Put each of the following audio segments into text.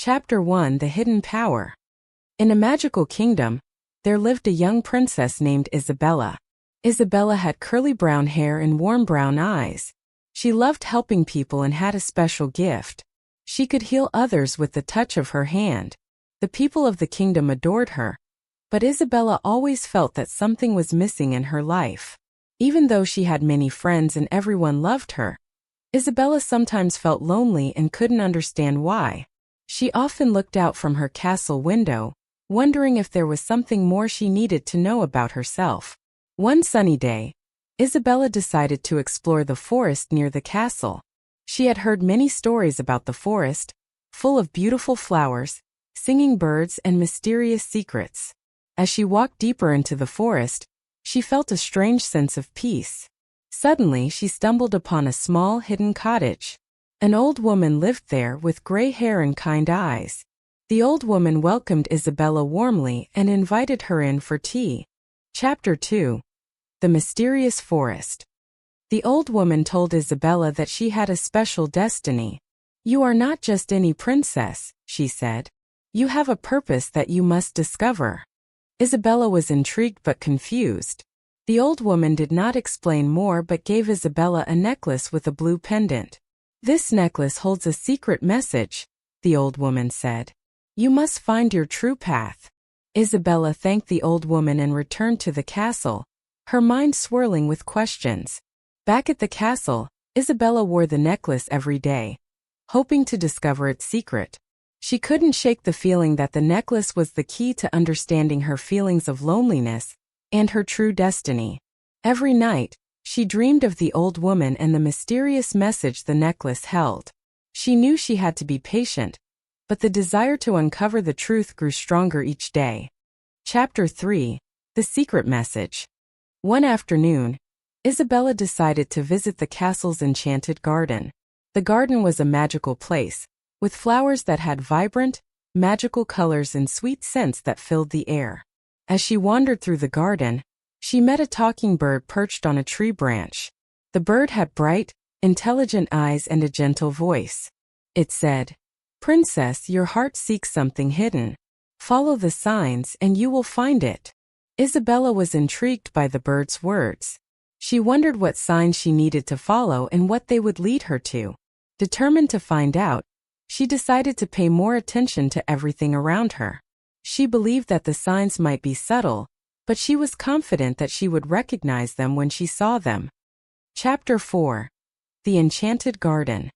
Chapter 1: The Hidden Power. In a magical kingdom, there lived a young princess named Isabella. Isabella had curly brown hair and warm brown eyes. She loved helping people and had a special gift. She could heal others with the touch of her hand. The people of the kingdom adored her. But Isabella always felt that something was missing in her life. Even though she had many friends and everyone loved her, Isabella sometimes felt lonely and couldn't understand why. She often looked out from her castle window, wondering if there was something more she needed to know about herself. One sunny day, Isabella decided to explore the forest near the castle. She had heard many stories about the forest, full of beautiful flowers, singing birds, and mysterious secrets. As she walked deeper into the forest, she felt a strange sense of peace. Suddenly, she stumbled upon a small, hidden cottage. An old woman lived there with gray hair and kind eyes. The old woman welcomed Isabella warmly and invited her in for tea. Chapter 2: The Mysterious Forest. The old woman told Isabella that she had a special destiny. "You are not just any princess," she said. "You have a purpose that you must discover." Isabella was intrigued but confused. The old woman did not explain more but gave Isabella a necklace with a blue pendant. "This necklace holds a secret message," the old woman said. "You must find your true path." Isabella thanked the old woman and returned to the castle, her mind swirling with questions. Back at the castle, Isabella wore the necklace every day, hoping to discover its secret. She couldn't shake the feeling that the necklace was the key to understanding her feelings of loneliness and her true destiny. Every night, she dreamed of the old woman and the mysterious message the necklace held. She knew she had to be patient, but the desire to uncover the truth grew stronger each day. Chapter 3: The Secret Message. One afternoon, Isabella decided to visit the castle's enchanted garden. The garden was a magical place, with flowers that had vibrant, magical colors and sweet scents that filled the air. As she wandered through the garden, she met a talking bird perched on a tree branch. The bird had bright, intelligent eyes and a gentle voice. It said, "Princess, your heart seeks something hidden. Follow the signs and you will find it." Isabella was intrigued by the bird's words. She wondered what signs she needed to follow and what they would lead her to. Determined to find out, she decided to pay more attention to everything around her. She believed that the signs might be subtle, but she was confident that she would recognize them when she saw them. Chapter 4: The Enchanted Garden.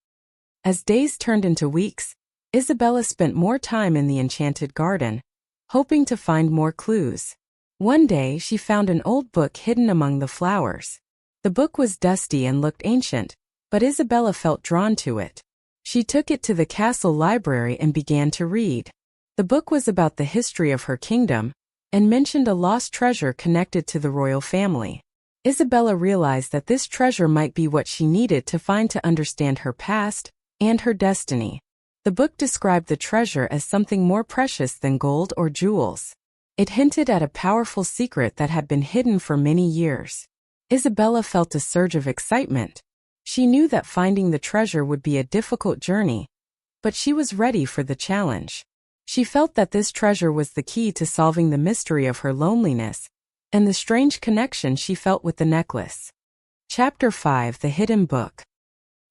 As days turned into weeks, Isabella spent more time in the enchanted garden, hoping to find more clues. One day she found an old book hidden among the flowers. The book was dusty and looked ancient, but Isabella felt drawn to it. She took it to the castle library and began to read. The book was about the history of her kingdom, and mentioned a lost treasure connected to the royal family. Isabella realized that this treasure might be what she needed to find to understand her past and her destiny. The book described the treasure as something more precious than gold or jewels. It hinted at a powerful secret that had been hidden for many years. Isabella felt a surge of excitement. She knew that finding the treasure would be a difficult journey, but she was ready for the challenge. She felt that this treasure was the key to solving the mystery of her loneliness and the strange connection she felt with the necklace. Chapter 5: The Hidden Book.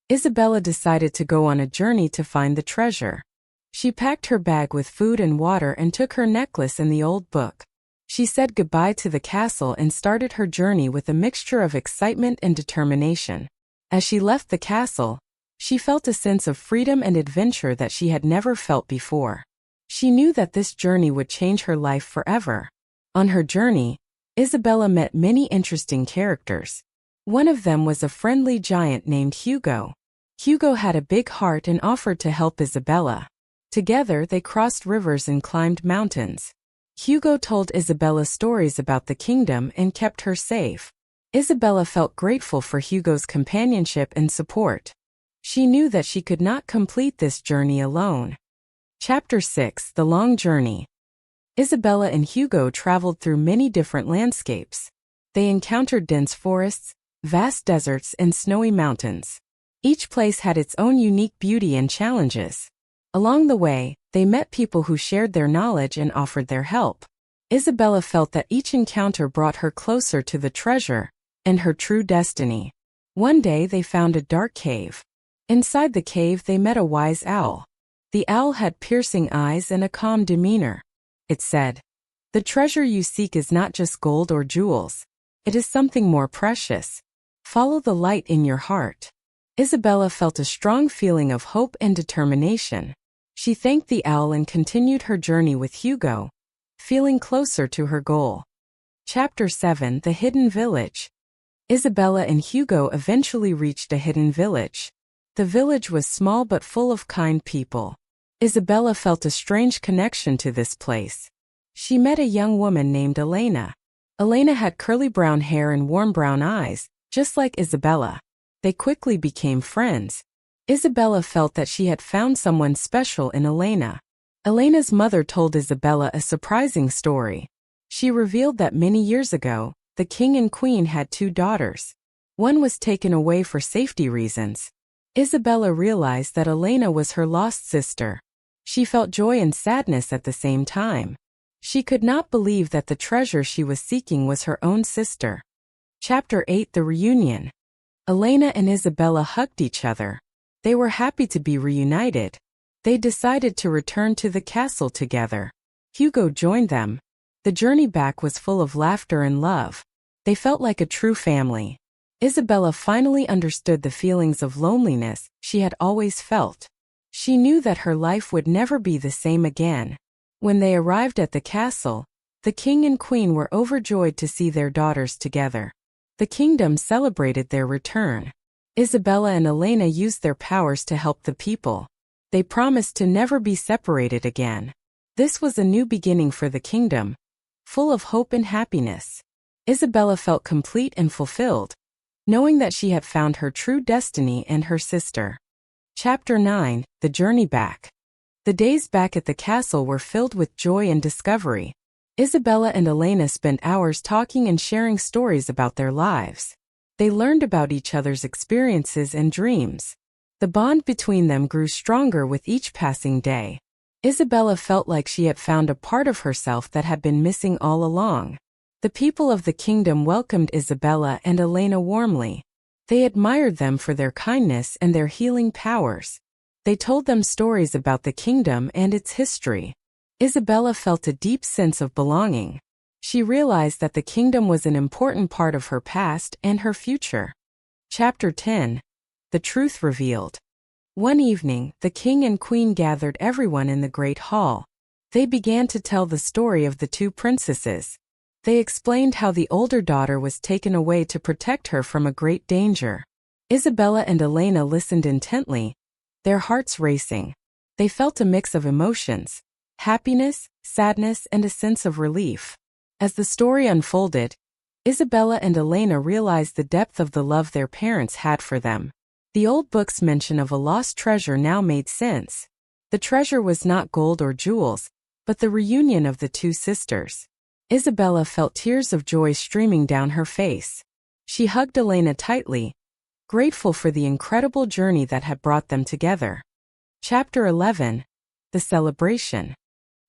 Isabella decided to go on a journey to find the treasure. She packed her bag with food and water and took her necklace and the old book. She said goodbye to the castle and started her journey with a mixture of excitement and determination. As she left the castle, she felt a sense of freedom and adventure that she had never felt before. She knew that this journey would change her life forever. On her journey, Isabella met many interesting characters. One of them was a friendly giant named Hugo. Hugo had a big heart and offered to help Isabella. Together they crossed rivers and climbed mountains. Hugo told Isabella stories about the kingdom and kept her safe. Isabella felt grateful for Hugo's companionship and support. She knew that she could not complete this journey alone. Chapter 6: The Long Journey. Isabella and Hugo traveled through many different landscapes. They encountered dense forests, vast deserts, and snowy mountains. Each place had its own unique beauty and challenges. Along the way, They met people who shared their knowledge and offered their help. Isabella felt that each encounter brought her closer to the treasure and her true destiny. One day they found a dark cave. Inside the cave they met a wise owl. The owl had piercing eyes and a calm demeanor. It said, "The treasure you seek is not just gold or jewels. It is something more precious. Follow the light in your heart." Isabella felt a strong feeling of hope and determination. She thanked the owl and continued her journey with Hugo, feeling closer to her goal. Chapter 7: The Hidden Village. Isabella and Hugo eventually reached a hidden village. The village was small but full of kind people. Isabella felt a strange connection to this place. She met a young woman named Elena. Elena had curly brown hair and warm brown eyes, just like Isabella. They quickly became friends. Isabella felt that she had found someone special in Elena. Elena's mother told Isabella a surprising story. She revealed that many years ago, the king and queen had two daughters. One was taken away for safety reasons. Isabella realized that Elena was her lost sister. She felt joy and sadness at the same time. She could not believe that the treasure she was seeking was her own sister. Chapter 8: The Reunion. Elena and Isabella hugged each other. They were happy to be reunited. They decided to return to the castle together. Hugo joined them. The journey back was full of laughter and love. They felt like a true family. Isabella finally understood the feelings of loneliness she had always felt. She knew that her life would never be the same again. When they arrived at the castle, the king and queen were overjoyed to see their daughters together. The kingdom celebrated their return. Isabella and Elena used their powers to help the people. They promised to never be separated again. This was a new beginning for the kingdom, full of hope and happiness. Isabella felt complete and fulfilled, knowing that she had found her true destiny and her sister. Chapter 9: The Journey Back. The days back at the castle were filled with joy and discovery. Isabella and Elena spent hours talking and sharing stories about their lives. They learned about each other's experiences and dreams. The bond between them grew stronger with each passing day. Isabella felt like she had found a part of herself that had been missing all along. The people of the kingdom welcomed Isabella and Elena warmly. They admired them for their kindness and their healing powers. They told them stories about the kingdom and its history. Isabella felt a deep sense of belonging. She realized that the kingdom was an important part of her past and her future. Chapter 10: The Truth Revealed. One evening, the king and queen gathered everyone in the great hall. They began to tell the story of the two princesses. They explained how the older daughter was taken away to protect her from a great danger. Isabella and Elena listened intently, their hearts racing. They felt a mix of emotions: happiness, sadness, and a sense of relief. As the story unfolded, Isabella and Elena realized the depth of the love their parents had for them. The old book's mention of a lost treasure now made sense. The treasure was not gold or jewels, but the reunion of the two sisters. Isabella felt tears of joy streaming down her face. She hugged Elena tightly, grateful for the incredible journey that had brought them together. Chapter 11: The Celebration.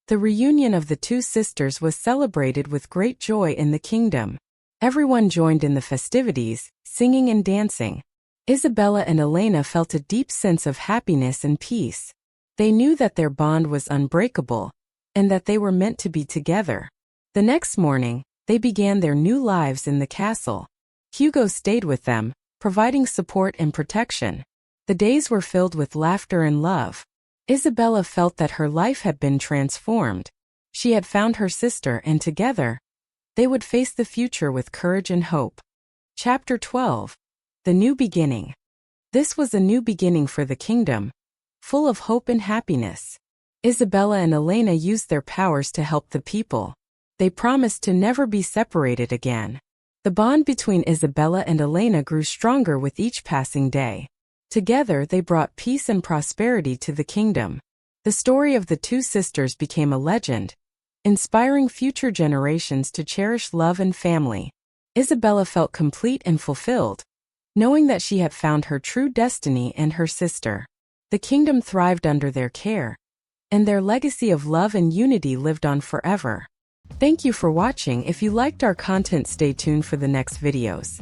The reunion of the two sisters was celebrated with great joy in the kingdom. Everyone joined in the festivities, singing and dancing. Isabella and Elena felt a deep sense of happiness and peace. They knew that their bond was unbreakable, and that they were meant to be together. The next morning, they began their new lives in the castle. Hugo stayed with them, providing support and protection. The days were filled with laughter and love. Isabella felt that her life had been transformed. She had found her sister, and together, they would face the future with courage and hope. Chapter 12: The New Beginning. This was a new beginning for the kingdom, full of hope and happiness. Isabella and Elena used their powers to help the people. They promised to never be separated again. The bond between Isabella and Elena grew stronger with each passing day. Together they brought peace and prosperity to the kingdom. The story of the two sisters became a legend, inspiring future generations to cherish love and family. Isabella felt complete and fulfilled, knowing that she had found her true destiny and her sister. The kingdom thrived under their care, and their legacy of love and unity lived on forever. Thank you for watching. If you liked our content, stay tuned for the next videos.